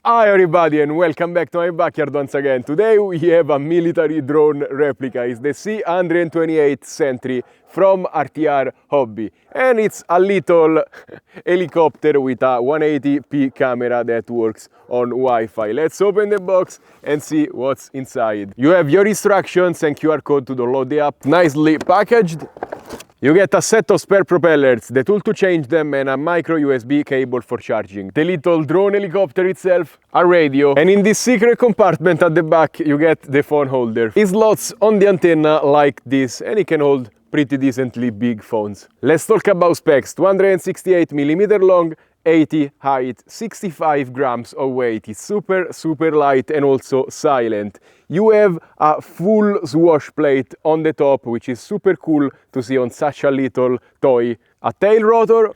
Hi everybody and welcome back to my backyard once again. Today we have a military drone replica. It's the C128 Sentry from RTRHobby. And it's a little helicopter with a 180p camera that works on Wi-Fi. Let's open the box and see what's inside. You have your instructions and QR code to download the app. Nicely packaged. You get a set of spare propellers, the tool to change them, and a micro USB cable for charging. The little drone helicopter itself, a radio, and in this secret compartment at the back you get the phone holder. It slots on the antenna like this, and it can hold pretty decently big phones. Let's talk about specs. 268mm long, 80 height, 65 grams of weight. It's super light and also silent. You have a full swash plate on the top, which is super cool to see on such a little toy. A tail rotor,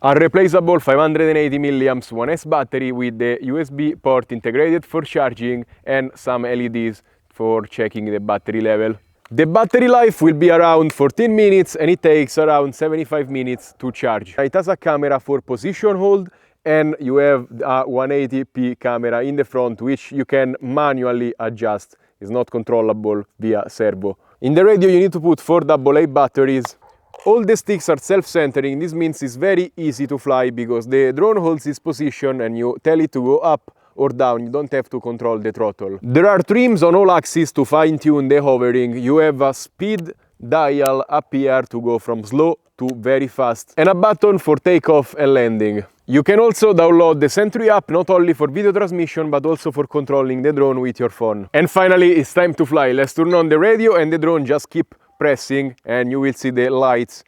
a replaceable 580 mAh 1S battery with the USB port integrated for charging, and some LEDs for checking the battery level. The battery life will be around 14 minutes and it takes around 75 minutes to charge. It has a camera for position hold, and you have a 180p camera in the front which you can manually adjust. It's not controllable via servo. In the radio you need to put 4 AA batteries. All the sticks are self-centering. This means it's very easy to fly because the drone holds its position and you tell it to go up or down. You don't have to control the throttle. There are trims on all axes to fine-tune the hovering. You have a speed dial up here to go from slow to very fast, and a button for takeoff and landing. You can also download the Sentry app not only for video transmission but also for controlling the drone with your phone. And finally, it's time to fly. Let's turn on the radio and the drone just keep pressing and you will see the lights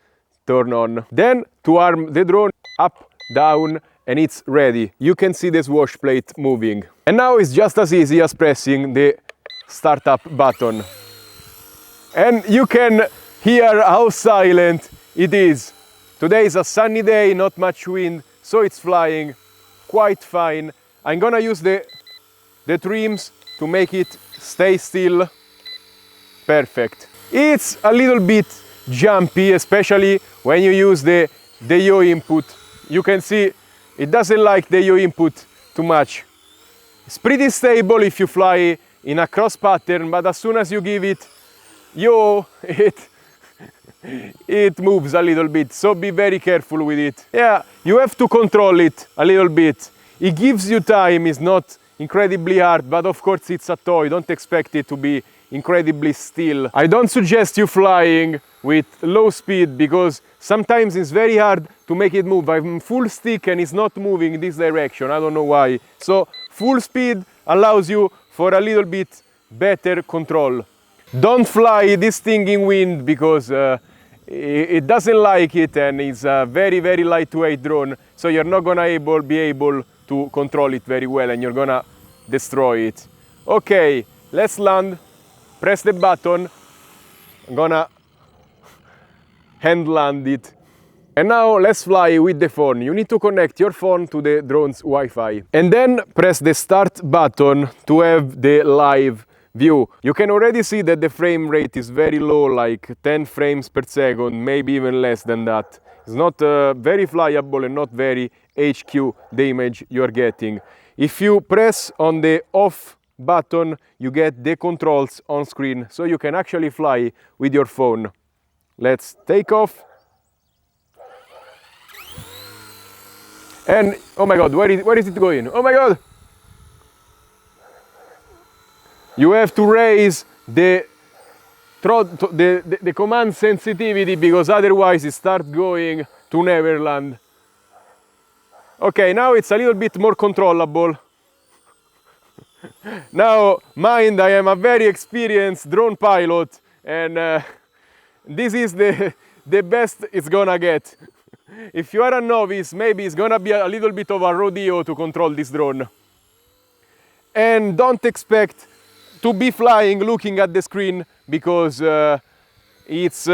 turn on. Then to arm the drone, up, down, and it's ready. You can see the swash plate moving. And now it's just as easy as pressing the startup button. And you can hear how silent it is. Today is a sunny day, not much wind, so it's flying quite fine. I'm gonna use the trims to make it stay still. Perfect. It's a little bit jumpy, especially when you use the yaw input. You can see it doesn't like the yaw input too much. It's pretty stable if you fly in a cross pattern, but as soon as you give it yaw, it moves a little bit, so be very careful with it. Yeah, you have to control it a little bit. It gives you time, it's not incredibly hard, but of course it's a toy, don't expect it to be incredibly still. I don't suggest you flying with low speed because sometimes it's very hard to make it move. I'm full stick and it's not moving in this direction, I don't know why. So full speed allows you for a little bit better control. Don't fly this thing in wind because it doesn't like it, and it's a very lightweight drone, so you're not gonna be able to control it very well and you're gonna destroy it. Okay, let's land. Press the button. I'm gonna hand land it. And now let's fly with the phone. You need to connect your phone to the drone's Wi-Fi. And then press the start button to have the live view. You can already see that the frame rate is very low, like 10 frames per second, maybe even less than that. It's not very flyable and not very HQ, the image you're getting. If you press on the off button, you get the controls on screen, so you can actually fly with your phone. Let's take off. And oh my god, where is it going? Oh my god! You have to raise the command sensitivity because otherwise it starts going to Neverland. Okay, now it's a little bit more controllable. Now, mind, I am a very experienced drone pilot, and this is the best it's gonna get. If you are a novice, maybe it's gonna be a little bit of a rodeo to control this drone. And don't expect to be flying looking at the screen because it's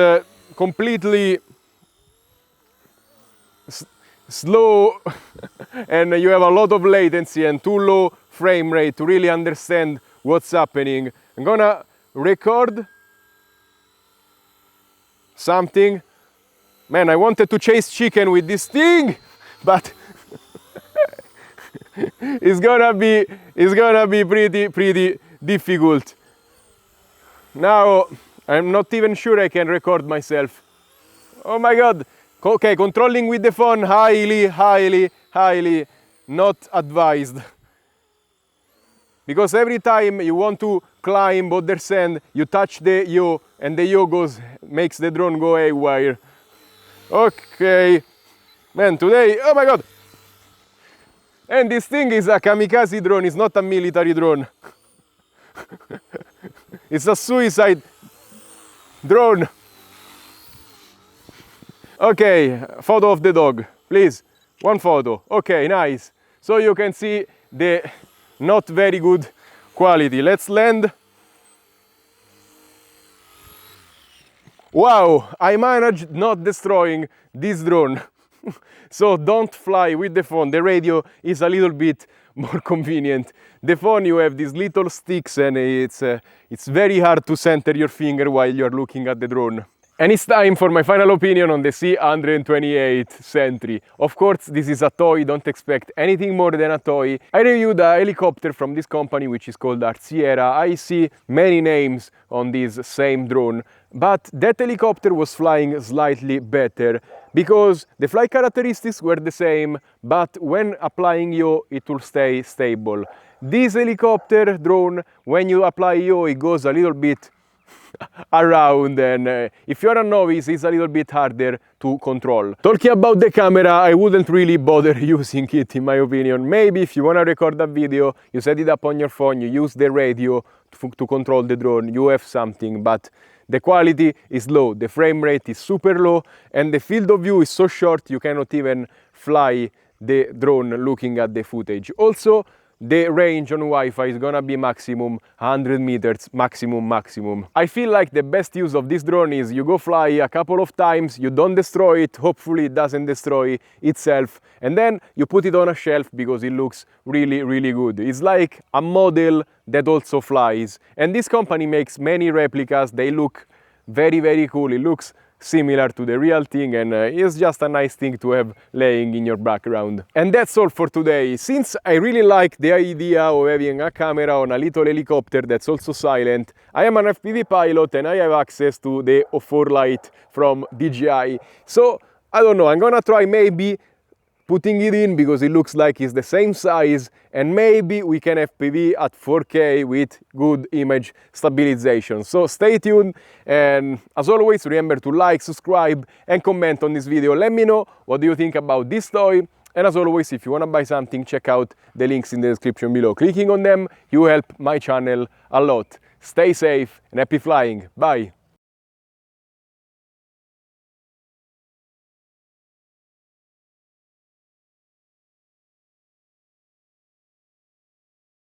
completely slow and you have a lot of latency and too low frame rate to really understand what's happening. I'm gonna record something. Man, I wanted to chase chicken with this thing, but it's gonna be pretty difficult. Now I'm not even sure I can record myself. Oh my god. Okay, controlling with the phone, highly not advised. Because every time you want to climb other sand, you touch the yaw, and the yaw makes the drone go haywire. Okay, man, today, oh my god! And this thing is a kamikaze drone, it's not a military drone. It's a suicide drone. Okay, photo of the dog, please. One photo. Okay, nice. So you can see the not very good quality. Let's land. Wow, I managed not destroying this drone. So don't fly with the phone. The radio is a little bit more convenient. The phone, you have these little sticks and it's very hard to center your finger while you're looking at the drone. And it's time for my final opinion on the C128 Sentry. Of course, this is a toy, don't expect anything more than a toy. I reviewed a helicopter from this company which is called RCEra. I see many names on this same drone, but that helicopter was flying slightly better because the flight characteristics were the same, but when applying yaw, it will stay stable. This helicopter drone, when you apply yaw, it goes a little bit around, and if you're a novice, it's a little bit harder to control. Talking about the camera, I wouldn't really bother using it, in my opinion. Maybe if you want to record a video, you set it up on your phone, you use the radio to control the drone, you have something, but the quality is low, the frame rate is super low, and the field of view is so short you cannot even fly the drone looking at the footage. Also, the range on Wi-Fi is gonna be maximum 100 meters, maximum. I feel like the best use of this drone is you go fly a couple of times, you don't destroy it, hopefully it doesn't destroy itself, and then you put it on a shelf because it looks really good. It's like a model that also flies. And this company makes many replicas, they look very cool, it looks similar to the real thing, and it's just a nice thing to have laying in your background. And that's all for today. Since I really like the idea of having a camera on a little helicopter that's also silent, I am an FPV pilot and I have access to the O4 light from DJI. So I don't know, I'm gonna try maybe putting it in because it looks like it's the same size, and maybe we can FPV at 4K with good image stabilization. So stay tuned, and as always, remember to like, subscribe and comment on this video. Let me know what do you think about this toy, and as always, if you want to buy something, check out the links in the description below. Clicking on them, you help my channel a lot. Stay safe and happy flying. Bye!